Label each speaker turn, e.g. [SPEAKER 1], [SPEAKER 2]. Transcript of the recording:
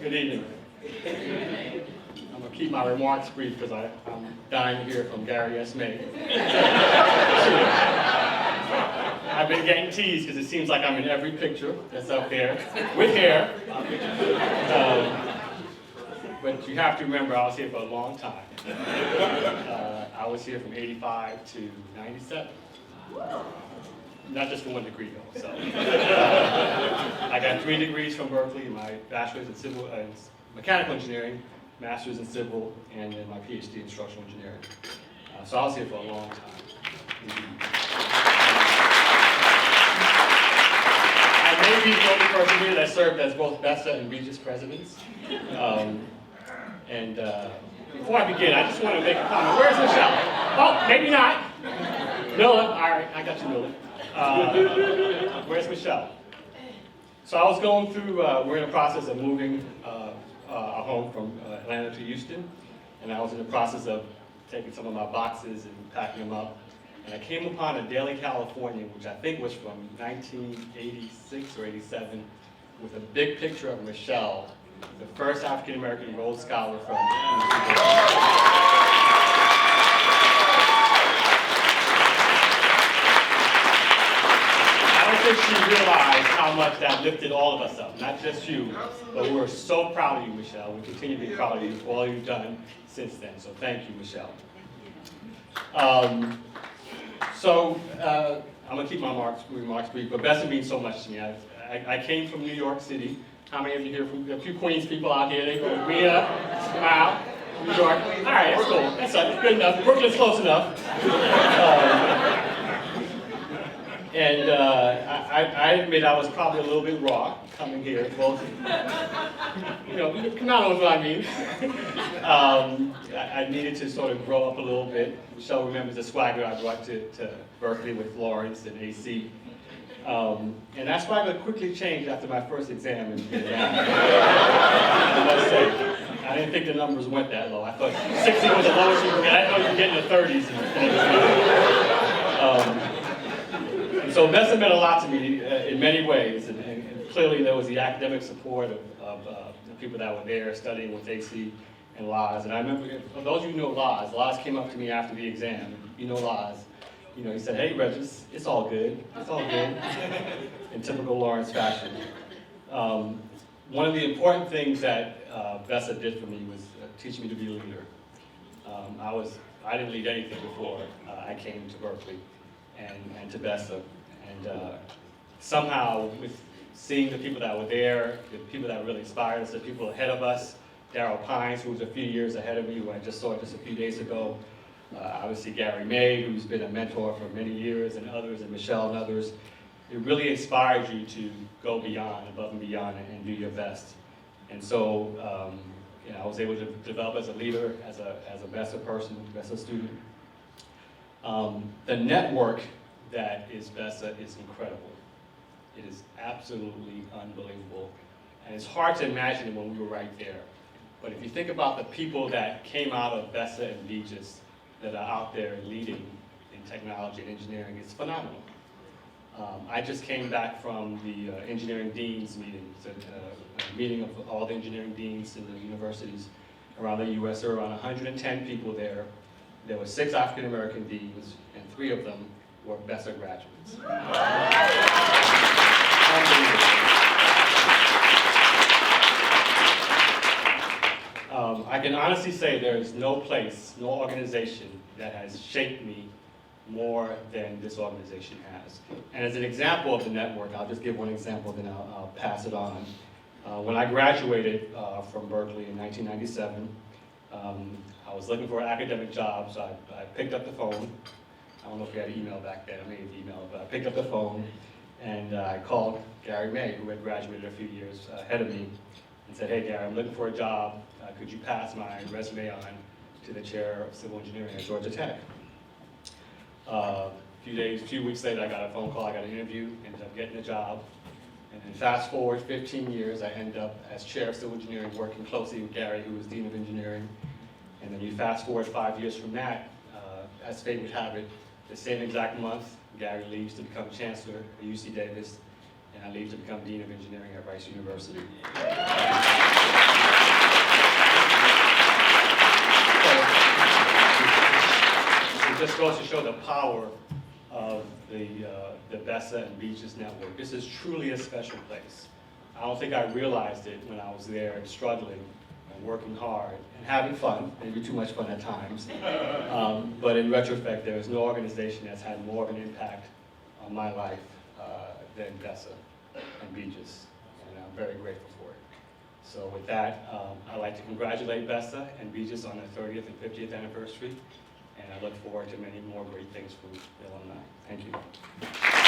[SPEAKER 1] Good evening. I'm going to keep my remarks brief because I'm dying to hear from Gary S. May. I've been getting teased because it seems like I'm in every picture that's up there with hair. But you have to remember I was here for a long time. I was here from 85 to 97. Not just for 1 degree though. So I got 3 degrees from Berkeley, my bachelor's in civil mechanical engineering, master's in civil, and then my PhD in structural engineering. So I was here for a long time. I may be the only person here that served as both BESA and Regis presidents. Before I begin, I just want to make a comment. Where's Michelle? Oh, maybe not. Miller, all right, I got you, Miller. Where's Michelle? So I was going through, we're in the process of moving our home from Atlanta to Houston, and I was in the process of taking some of my boxes and packing them up, and I came upon a Daily California, which I think was from 1986 or 87, with a big picture of Michelle, the first African-American Rhodes Scholar from I don't think she realized how much that lifted all of us up, not just you, but we're so proud of you, Michelle. We continue to be proud of you for all you've done since then, so thank you, Michelle. I'm going to keep my remarks brief, but BESA means so much to me. I came from New York City. How many of you here from a few Queens people out here? They go, Rita, smile, New York. All right, that's cool. That's good enough. Brooklyn's close enough. I admit I was probably a little bit raw coming here. Both, you know, come on, knows what I mean. I needed to sort of grow up a little bit. Michelle remembers the swagger I brought to Berkeley with Lawrence and AC. And that swagger quickly changed after my first exam. I must say, I didn't think the numbers went that low. I thought 60 was the lowest you could get. I didn't know you could get in the 30s. And so BESA meant a lot to me in many ways. And clearly there was the academic support of the people that were there studying with AC and Laz. And I remember, for those of you who know Laz came up to me after the exam. You know Laz. You know, he said, "Hey, Regis, it's all good. It's all good," in typical Lawrence fashion. One of the important things that BESA did for me was teach me to be a leader. I didn't lead anything before I came to Berkeley and to BESA. And somehow, with seeing the people that were there, the people that really inspired us, the people ahead of us, Darryl Pines, who was a few years ahead of me, who I just saw just a few days ago, obviously Gary May, who's been a mentor for many years, and others, and Michelle and others. It really inspires you to go beyond, above and beyond, and do your best. And so, you know, I was able to develop as a leader, as a BESA person, BESA student. The network that is BESA is incredible. It is absolutely unbelievable. And it's hard to imagine it when we were right there. But if you think about the people that came out of BESA and Regis, that are out there leading in technology and engineering, it's phenomenal. I just came back from the engineering deans meeting, a meeting of all the engineering deans in the universities around the US. There were around 110 people there. There were 6 African-American deans, and 3 of them were BESA graduates. I can honestly say there is no place, no organization that has shaped me more than this organization has. And as an example of the network, I'll just give one example, then I'll pass it on. When I graduated from Berkeley in 1997, I was looking for an academic job, so I picked up the phone. I don't know if you had an email back then, I may have emailed, but I picked up the phone and I called Gary May, who had graduated a few years ahead of me, and said, "Hey Gary, I'm looking for a job. Could you pass my resume on to the chair of civil engineering at Georgia Tech?" A few weeks later, I got a phone call, I got an interview, ended up getting a job. And then fast forward 15 years, I ended up as chair of civil engineering, working closely with Gary, who was dean of engineering. And then you fast forward 5 years from that, as fate would have it, the same exact month, Gary leaves to become chancellor at UC Davis, and I leave to become dean of engineering at Rice University. goes to show the power of the BESA and Beaches network. This is truly a special place. I don't think I realized it when I was there and struggling and working hard and having fun, maybe too much fun at times. But in retrospect, there is no organization that's had more of an impact on my life than BESA and Beaches, and I'm very grateful for it. So with that, I'd like to congratulate BESA and Beaches on their 30th and 50th anniversary, and I look forward to many more great things from the alumni. Thank you.